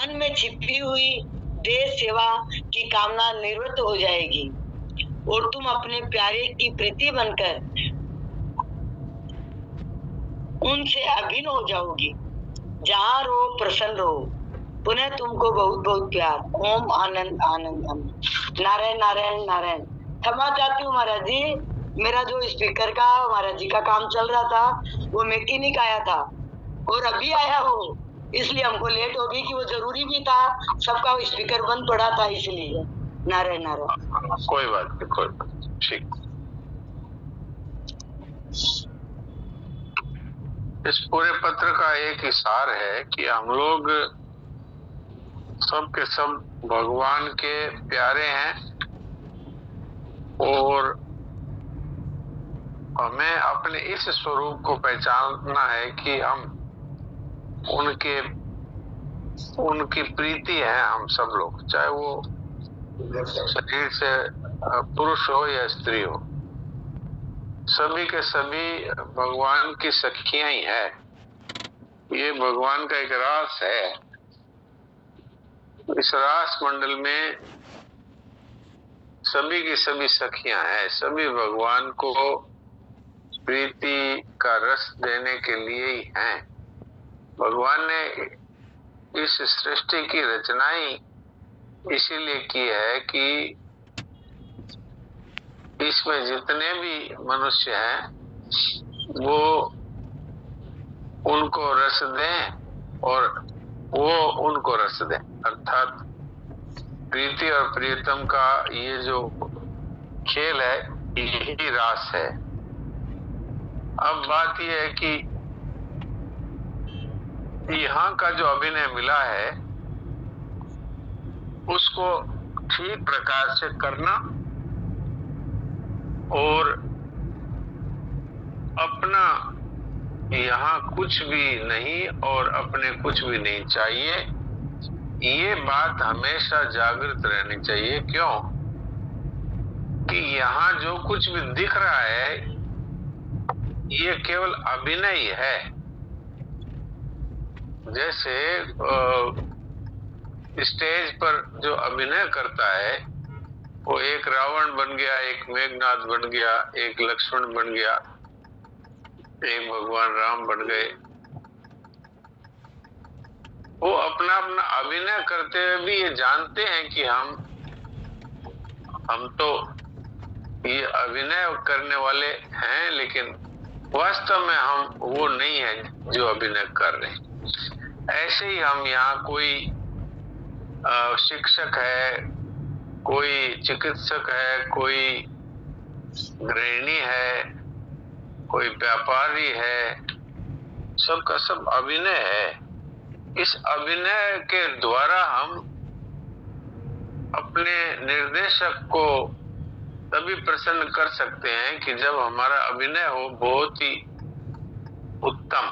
मन में छिपी हुई देश सेवा की कामना निवृत्त हो जाएगी और तुम अपने प्यारे की प्रीति बनकर उनसे अभिन्न हो जाओगी। जहाँ रहो प्रसन्न रहो। पुनः तुमको बहुत बहुत प्यार। ओम आनंद आनंद आनंद। नारायण नारायण नारायण। क्षमा चाहती हूँ महाराज जी, मेरा जो स्पीकर का महाराज जी का काम चल रहा था वो मैकेनिक आया था और अभी आया हो, इसलिए हमको लेट हो गई कि वो जरूरी भी था, सबका स्पीकर बंद पड़ा था इसलिए। नारायण नारायण। कोई बात नहीं, कोई बात नहीं, ठीक। इस पूरे पत्र का एक ही सार है कि हम लोग सब के सब भगवान के प्यारे हैं और हमें अपने इस स्वरूप को पहचानना है कि हम उनकी प्रीति है। हम सब लोग, चाहे वो शरीर से पुरुष हो या स्त्री हो, सभी के सभी भगवान की सखियां ही है। ये भगवान का एक रास है। इस रास मंडल में सभी की सभी सखियां हैं, सभी भगवान को प्रीति का रस देने के लिए ही हैं। भगवान ने इस सृष्टि की रचना ही इसीलिए की है कि इसमें जितने भी मनुष्य हैं वो उनको रस दें और वो उनको रस दें। अर्थात प्रीति और प्रियतम का ये जो खेल है यही रास है। अब बात यह है कि यहाँ का जो अभिनय मिला है उसको ठीक प्रकार से करना और अपना यहाँ कुछ भी नहीं और अपने कुछ भी नहीं चाहिए, ये बात हमेशा जागृत रहनी चाहिए। क्यों कि यहाँ जो कुछ भी दिख रहा है ये केवल अभिनय है। जैसे स्टेज पर जो अभिनय करता है वो एक रावण बन गया, एक मेघनाद बन गया, एक लक्ष्मण बन गया, एक भगवान राम बन गए। वो अपना अपना अभिनय करते हुए भी ये जानते हैं कि हम तो ये अभिनय करने वाले हैं, लेकिन वास्तव में हम वो नहीं है जो अभिनय कर रहे हैं। ऐसे ही हम यहाँ कोई शिक्षक है, कोई चिकित्सक है, कोई गृहिणी है, कोई व्यापारी है, सबका सब अभिनय है। इस अभिनय के द्वारा हम अपने निर्देशक को तभी प्रसन्न कर सकते हैं कि जब हमारा अभिनय हो बहुत ही उत्तम।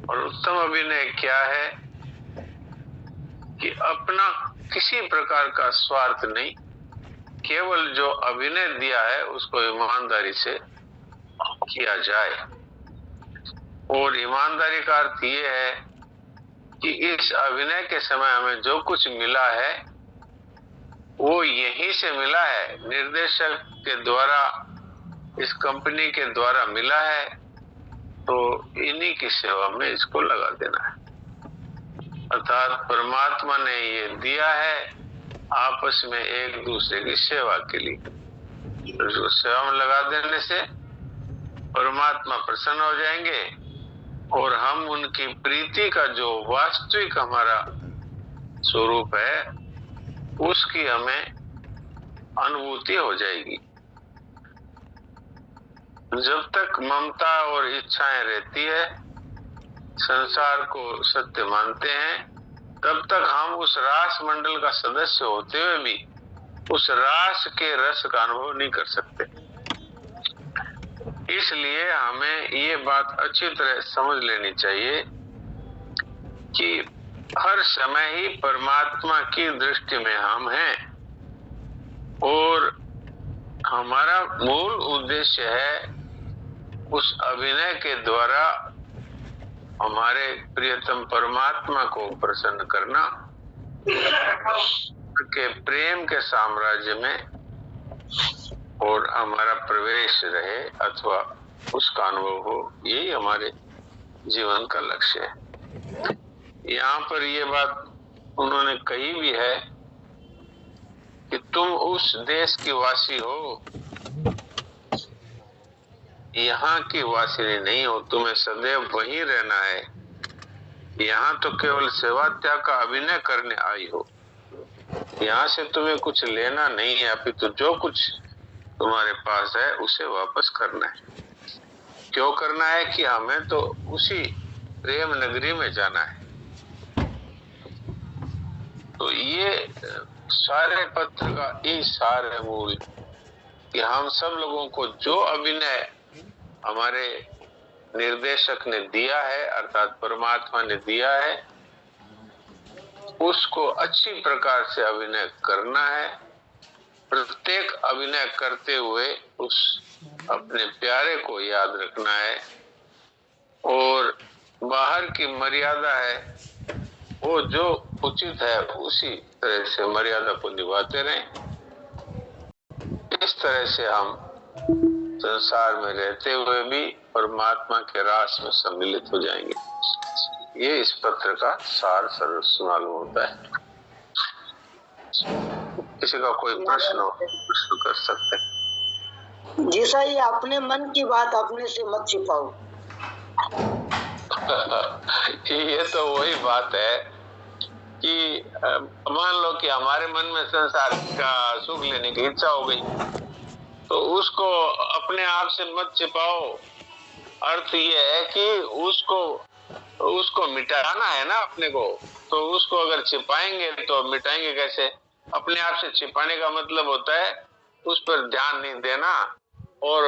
और उत्तम अभिनय क्या है कि अपना किसी प्रकार का स्वार्थ नहीं, केवल जो अभिनय दिया है उसको ईमानदारी से किया जाए। और ईमानदारी का अर्थ ये है कि इस अभिनय के समय हमें जो कुछ मिला है वो यहीं से मिला है, निर्देशक के द्वारा, इस कंपनी के द्वारा मिला है, तो इन्हीं की सेवा में इसको लगा देना है। अर्थात परमात्मा ने ये दिया है आपस में एक दूसरे की सेवा के लिए। तो सेवा में लगा देने से परमात्मा प्रसन्न हो जाएंगे और हम उनकी प्रीति का जो वास्तविक हमारा स्वरूप है उसकी हमें अनुभूति हो जाएगी। जब तक ममता और इच्छाएं रहती है, संसार को सत्य मानते हैं, तब तक हम उस रास मंडल का सदस्य होते हुए भी उस रास के रस का अनुभव नहीं कर सकते। इसलिए हमें ये बात अच्छी तरह समझ लेनी चाहिए कि हर समय ही परमात्मा की दृष्टि में हम हैं और हमारा मूल उद्देश्य है उस अभिनय के द्वारा हमारे प्रियतम परमात्मा को प्रसन्न करना, के प्रेम के साम्राज्य में और हमारा प्रवेश रहे अथवा उसका अनुभव हो, यही हमारे जीवन का लक्ष्य है। यहाँ पर ये बात उन्होंने कही भी है कि तुम उस देश की वासी हो, यहाँ की वासिनी नहीं हो, तुम्हें सदैव वहीं रहना है। यहाँ तो केवल सेवा त्याग का अभिनय करने आई हो, यहाँ से तुम्हें कुछ लेना नहीं है, अपितु जो कुछ तुम्हारे पास है उसे वापस करना है। क्यों करना है कि हमें तो उसी प्रेम नगरी में जाना है। तो ये सारे पत्र का ये सार है मूल, कि हम सब लोगों को जो अभिनय हमारे निर्देशक ने दिया है अर्थात परमात्मा ने दिया है, उसको अच्छी प्रकार से अभिनय करना है। प्रत्येक अभिनय करते हुए उस अपने प्यारे को याद रखना है, और बाहर की मर्यादा है वो जो उचित है उसी तरह से मर्यादा को निभाते रहें। इस तरह से हम संसार में रहते हुए भी परमात्मा के रास में सम्मिलित हो जाएंगे। ये इस पत्र का सार सर्वस्व मालूम होता है। किसी का कोई प्रश्न हो, प्रश्न कर सकते हैं। जैसा ही अपने मन की बात अपने से मत छिपाओ। ये तो वही बात है कि मान लो कि हमारे मन में संसार का सुख लेने की इच्छा हो गई, तो उसको अपने आप से मत छिपाओ। अर्थ ये है कि उसको मिटाना है ना अपने को, तो उसको अगर छिपाएंगे तो मिटाएंगे कैसे? अपने आप से छिपाने का मतलब होता है उस पर ध्यान नहीं देना और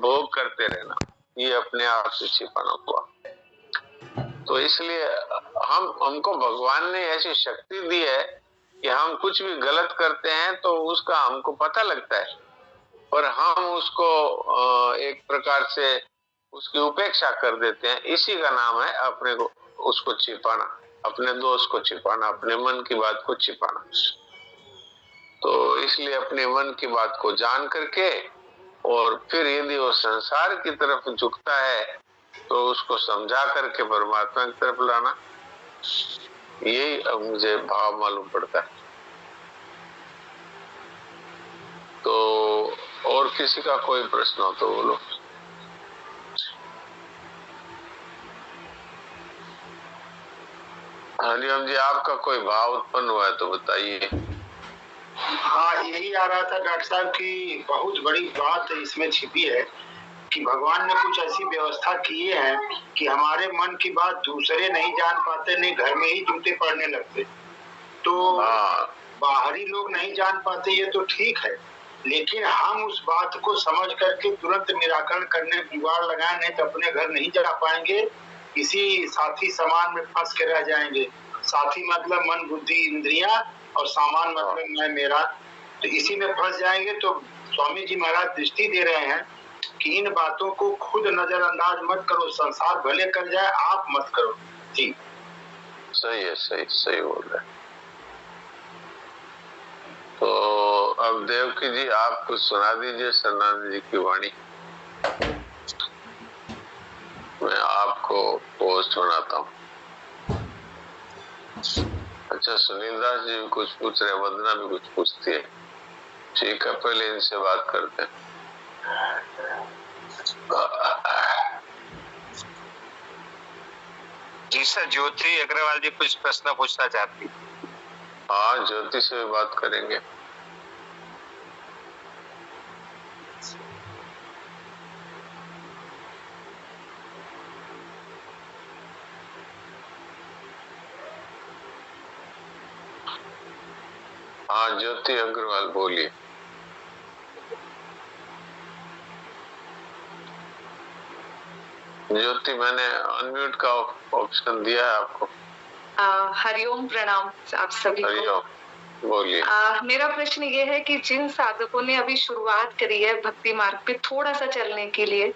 भोग करते रहना, ये अपने आप से छिपाना हुआ। तो इसलिए हमको भगवान ने ऐसी शक्ति दी है कि हम कुछ भी गलत करते हैं तो उसका हमको पता लगता है, और हम उसको एक प्रकार से उसकी उपेक्षा कर देते हैं। इसी का नाम है अपने को उसको छिपाना, अपने दोष को छिपाना, अपने मन की बात को छिपाना। तो इसलिए अपने मन की बात को जान करके और फिर यदि वो संसार की तरफ झुकता है तो उसको समझा करके परमात्मा की तरफ लाना, यही अब मुझे भाव मालूम पड़ता है। तो और किसी का कोई प्रश्न हो तो बोलो। हरिओम जी, आपका कोई भाव उत्पन्न हुआ है तो बताइए। हाँ, यही आ रहा था डॉक्टर साहब की बहुत बड़ी बात इसमें छिपी है कि भगवान ने कुछ ऐसी व्यवस्था की है कि हमारे मन की बात दूसरे नहीं जान पाते, नहीं घर में ही जूते पड़ने लगते। तो बाहरी लोग नहीं जान पाते, ये तो ठीक है, लेकिन हम उस बात को समझ करके तुरंत निराकरण करने जुगाड़ लगाए, नहीं तो अपने घर नहीं जा पाएंगे, इसी साथी सामान में फंस के रह जाएंगे। साथी मतलब मन बुद्धि इंद्रियां और सामान मतलब मैं मेरा, तो इसी में फंस जाएंगे। तो स्वामी जी महाराज दृष्टि दे रहे हैं कि इन बातों को खुद नजरअंदाज मत करो, संसार भले कर जाए आप मत करो। जी सही है, सही बोल रहे हैं। तो अब देवकी जी आप कुछ सुना दीजिए सन्नाथ जी की वाणी। मैं आपको पोस्ट सुनाता हूँ। अच्छा, सुनील दास जी भी कुछ पूछ रहे हैं, वंदना भी कुछ पूछती है। ठीक है, पहले इनसे बात करते हैं। जी सर, ज्योति अग्रवाल जी कुछ प्रश्न पूछना चाहती। हाँ, ज्योति से भी बात करेंगे। हाँ ज्योति अग्रवाल बोलिए। ज्योति, मैंने अनम्यूट का ऑप्शन दिया है आपको। हरिओम, प्रणाम आप सभी को। हरिओम, बोलिए। मेरा प्रश्न ये है कि जिन साधकों ने अभी शुरुआत करी है भक्ति मार्ग पे थोड़ा सा चलने के लिए,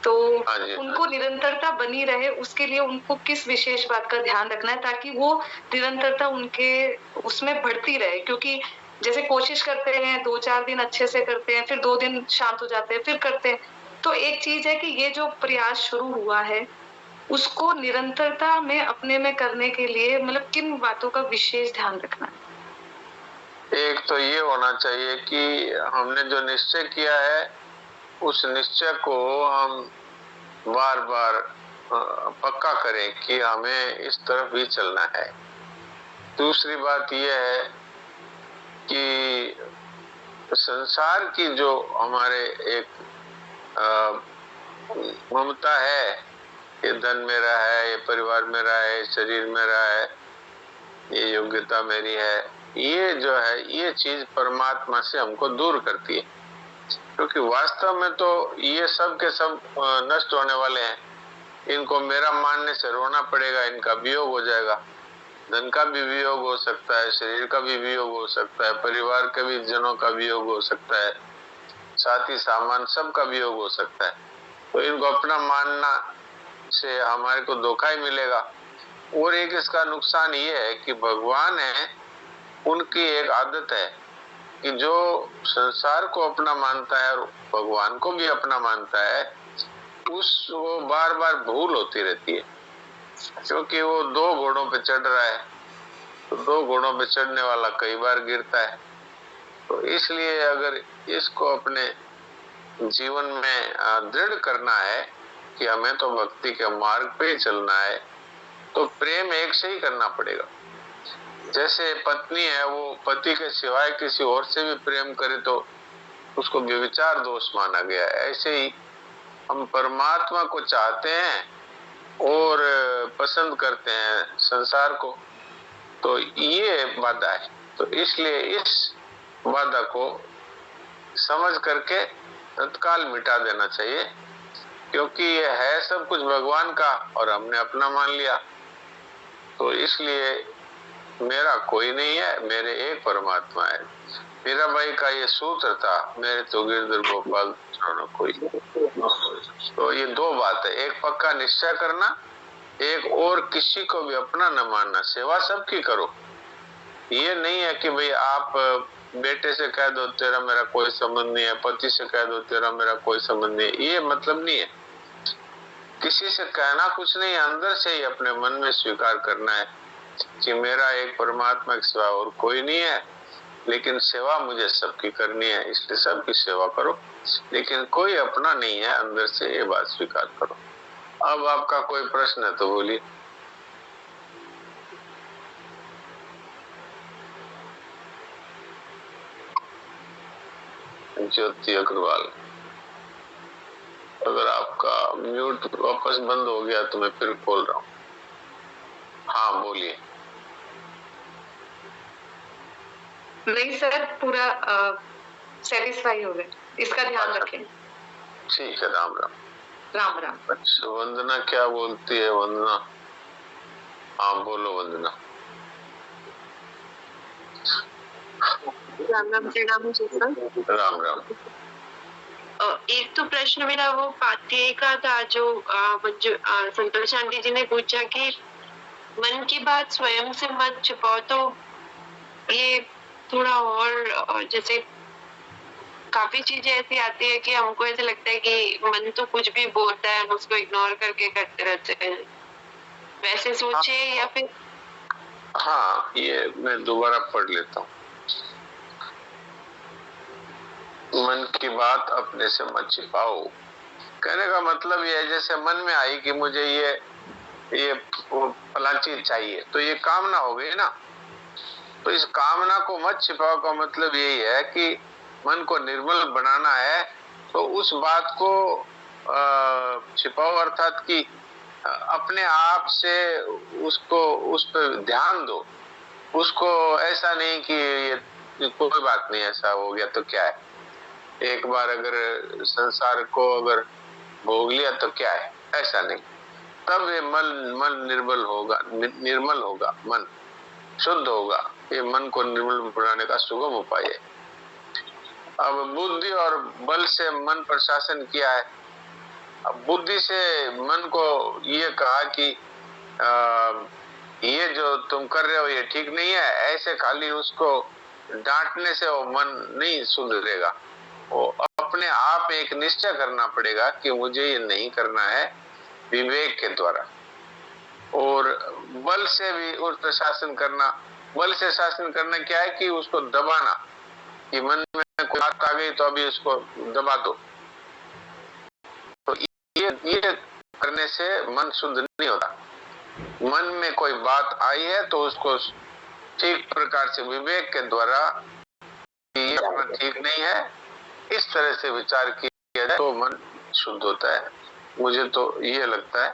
तो हाँ जी, उनको निरंतरता बनी रहे, उसके लिए उनको किस विशेष बात का ध्यान रखना है ताकि वो निरंतरता उनके उसमें बढ़ती रहे? क्योंकि जैसे कोशिश करते हैं, 2-4 दिन अच्छे से करते हैं, फिर 2 दिन शांत हो जाते हैं, फिर करते हैं। तो एक चीज़ है कि ये जो प्रयास शुरू हुआ है, उसको निरंतरता में अपने में करने के लिए मतलब किन बातों का विशेष ध्यान रखना है? एक तो ये होना चाहिए कि हमने जो निश्चय किया है उस निश्चय को हम बार बार पक्का करें कि हमें इस तरफ ही चलना है। दूसरी बात यह है कि संसार की जो हमारे एक ममता है, ये धन मेरा है, ये परिवार मेरा है, शरीर मेरा है, ये योग्यता मेरी है, ये जो है ये चीज परमात्मा से हमको दूर करती है। क्योंकि वास्तव में तो ये सब के सब नष्ट होने वाले हैं। इनको मेरा मानने से रोना पड़ेगा, इनका वियोग हो जाएगा। धन का भी वियोग हो सकता है, शरीर का भी वियोग हो सकता है, परिवार के भी जनों का वियोग हो सकता है, साथी सामान सब का वियोग हो सकता है। तो इनको अपना मानना से हमारे को धोखा ही मिलेगा। और एक इसका नुकसान ये है कि भगवान है, उनकी एक आदत है कि जो संसार को अपना मानता है और भगवान को भी अपना मानता है, उसको बार बार भूल होती रहती है। क्योंकि वो 2 घोड़ों पे चढ़ रहा है, तो 2 घोड़ों पे चढ़ने वाला कई बार गिरता है। तो इसलिए अगर इसको अपने जीवन में दृढ़ करना है कि हमें तो भक्ति के मार्ग पे ही चलना है, तो प्रेम एक से ही करना पड़ेगा। जैसे पत्नी है, वो पति के सिवाय किसी और से भी प्रेम करे तो उसको व्यभिचार दोष माना गया है। ऐसे ही हम परमात्मा को चाहते हैं और पसंद करते हैं संसार को, तो ये बाधा है। तो इसलिए इस बाधा को समझ करके तत्काल मिटा देना चाहिए, क्योंकि ये है सब कुछ भगवान का और हमने अपना मान लिया। तो इसलिए मेरा कोई नहीं है, मेरे एक परमात्मा है। मीरा बाई का ये सूत्र था, मेरे तो गिरधर गोपाल कोई। तो ये 2 बात है, एक पक्का निश्चय करना, एक और किसी को भी अपना न मानना। सेवा सबकी करो, ये नहीं है कि भाई आप बेटे से कह दो तेरा मेरा कोई संबंध नहीं है, पति से कह दो तेरा मेरा कोई संबंध नहीं है, ये मतलब नहीं है। किसी से कहना कुछ नहीं, अंदर से ही अपने मन में स्वीकार करना है कि मेरा एक परमात्मा के सिवा और कोई नहीं है, लेकिन सेवा मुझे सबकी करनी है, इसलिए सबकी सेवा करो, लेकिन कोई अपना नहीं है, अंदर से ये बात स्वीकार करो। अब आपका कोई प्रश्न है तो बोलिए। ज्योति अग्रवाल, अगर आपका म्यूट वापस बंद हो गया तो मैं फिर खोल रहा हूँ। हाँ बोलिए। नहीं सर, पूरा सेटिस्फाई हो गए, इसका ध्यान रखें। ठीक है, राम राम। राम राम। अच्छा, वंदना क्या बोलती है? वंदना, हाँ बोलो वंदना। राम राम जी सर। राम राम। एक तो प्रश्न मेरा वो पाथेय का था जो संतोष आंटी जी ने पूछा कि मन की बात स्वयं से मत छुपाओ, तो ये थोड़ा और जैसे काफी चीजें ऐसी आती है कि हमको ऐसे लगता है कि मन तो कुछ भी बोलता है, हम उसको इग्नोर करके करते रहते हैं, वैसे सोचे या फिर? हाँ, ये मैं दोबारा पढ़ लेता हूँ। मन की बात अपने से मत छिपाओ, कहने का मतलब ये है जैसे मन में आई कि मुझे ये फलां चीज चाहिए, तो ये कामना हो गई ना। तो इस कामना को मत छिपाओ का मतलब यही है कि मन को निर्मल बनाना है, तो उस बात को छिपाओ, अर्थात कि अपने आप से उसको उस पर ध्यान दो। उसको ऐसा नहीं कि ये कोई बात नहीं, ऐसा हो गया तो क्या है, एक बार अगर संसार को अगर भोग लिया तो क्या है, ऐसा नहीं। तब ये मन निर्मल होगा, मन शुद्ध होगा। ये मन को निर्मल बनाने का सुगम उपाय है। अब बुद्धि और बल से मन पर शासन किया है, अब बुद्धि से मन को ये कहा कि ये जो तुम कर रहे हो ये ठीक नहीं है, ऐसे खाली उसको डांटने से वो मन नहीं सुधरेगा। वो अपने आप एक निश्चय करना पड़ेगा कि मुझे ये नहीं करना है, विवेक के द्वारा। और बल से भी उस पर शासन करना। बल से शासन करना क्या है कि उसको दबाना, कि मन में कोई बात आ गई तो अभी उसको दबा दो। तो ये करने से मन शुद्ध नहीं होता। मन में कोई बात आई है तो उसको ठीक प्रकार से विवेक के द्वारा कि ये अपना ठीक नहीं है, इस तरह से विचार किया जाए तो मन शुद्ध होता है। मुझे तो ये लगता है।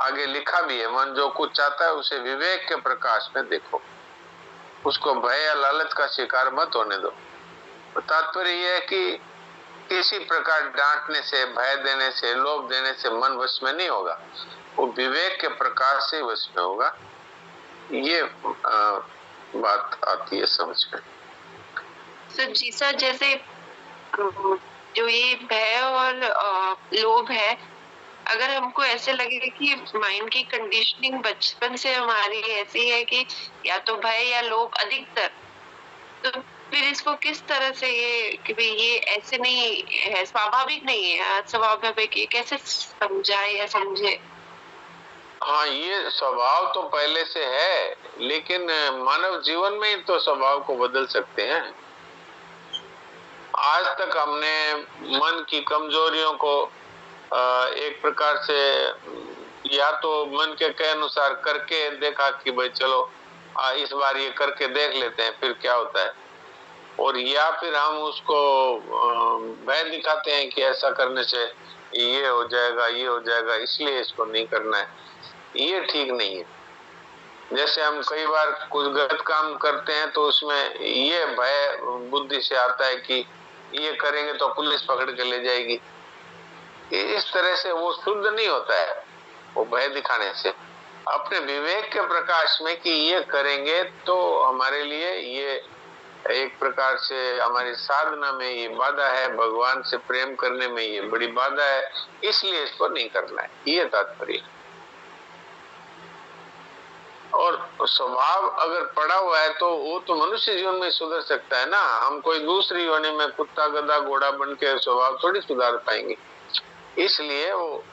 आगे लिखा भी है, मन जो कुछ चाहता है उसे विवेक के प्रकाश में देखो, उसको भय या लालच का शिकार मत होने दो। तात्पर्य यह है कि किसी प्रकार डांटने से, भय देने से, लोभ देने से मन वश में नहीं होगा, वो विवेक के प्रकाश से वश में होगा। ये बात आती है समझ में। सर जी सर, जैसे जो ये भय और लोभ है, अगर हमको ऐसे लगे कि माइंड की कंडीशनिंग बचपन से हमारी ऐसी है कि या तो भय या लोभ अधिकतर, तो फिर इसको किस तरह से ये कि भाई ये ऐसे नहीं है, स्वाभाविक नहीं है, अस्वाभाविक, ये कैसे समझाए या समझे? हाँ, ये स्वभाव तो पहले से है, लेकिन मानव जीवन में ही तो स्वभाव को बदल सकते हैं। आज तक हमने मन की कमजोरियों को एक प्रकार से या तो मन के अनुसार करके देखा कि भाई चलो इस बार ये करके देख लेते हैं फिर क्या होता है, और या फिर हम उसको भय दिखाते हैं कि ऐसा करने से ये हो जाएगा, ये हो जाएगा, इसलिए इसको नहीं करना है। ये ठीक नहीं है। जैसे हम कई बार कुछ गलत काम करते हैं तो उसमें ये भय बुद्धि से आता है कि ये करेंगे तो पुलिस पकड़ के ले जाएगी। इस तरह से वो शुद्ध नहीं होता है, वो भय दिखाने से। अपने विवेक के प्रकाश में कि ये करेंगे तो हमारे लिए ये एक प्रकार से हमारी साधना में ये बाधा है, भगवान से प्रेम करने में ये बड़ी बाधा है, इसलिए इसको नहीं करना है, ये तात्पर्य। और स्वभाव अगर पड़ा हुआ है तो वो तो मनुष्य जीवन में सुधर सकता है ना। हम कोई दूसरी योनि में कुत्ता, गधा, घोड़ा बन के स्वभाव थोड़ी सुधार पाएंगे। इसलिए वो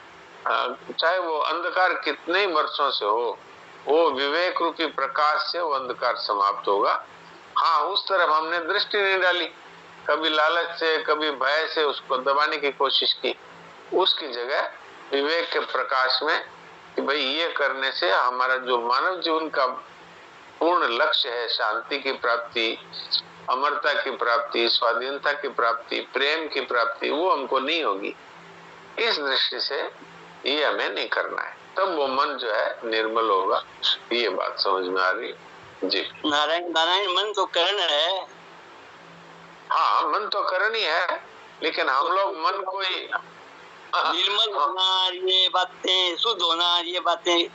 चाहे वो अंधकार कितने वर्षों से हो, वो विवेक रूपी प्रकाश से वो अंधकार समाप्त होगा। हाँ, उस तरफ हमने दृष्टि नहीं डाली, कभी लालच से, कभी भय से उसको दबाने की कोशिश की। उसकी जगह विवेक के प्रकाश में कि भाई ये करने से हमारा जो मानव जीवन का पूर्ण लक्ष्य है, शांति की प्राप्ति, अमरता की प्राप्ति, स्वाधीनता की प्राप्ति, प्रेम की प्राप्ति, वो हमको नहीं होगी। इस दृष्टि से ये हमें नहीं करना है, तब वो मन जो है निर्मल होगा। ये बात समझ में आ रही है जी? नारायण नारायण, मन तो करण है। हाँ, मन तो करण ही है, लेकिन हम लोग मन को ही निर्मल होना, ये बातें शुद्ध होना, ये बातें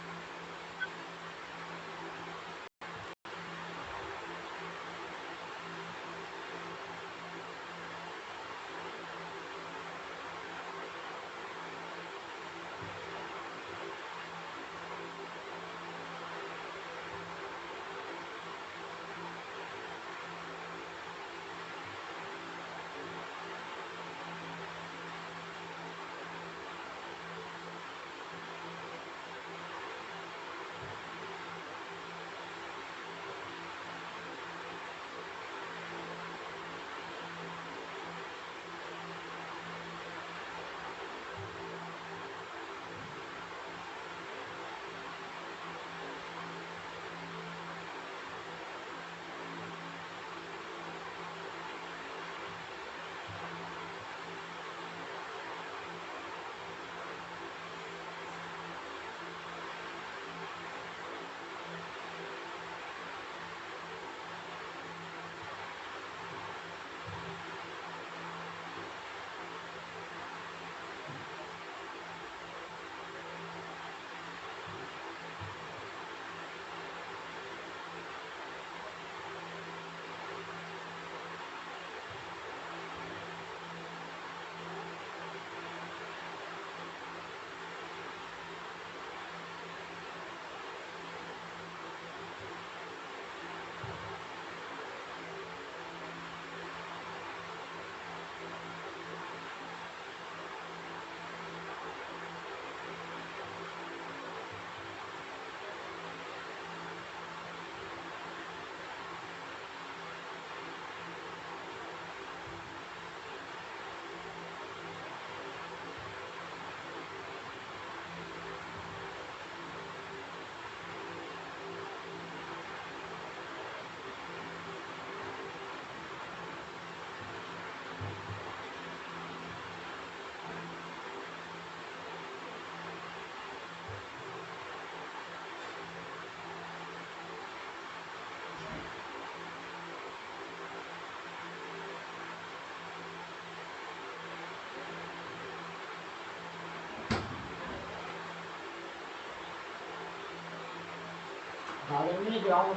आदरणीय ग्राम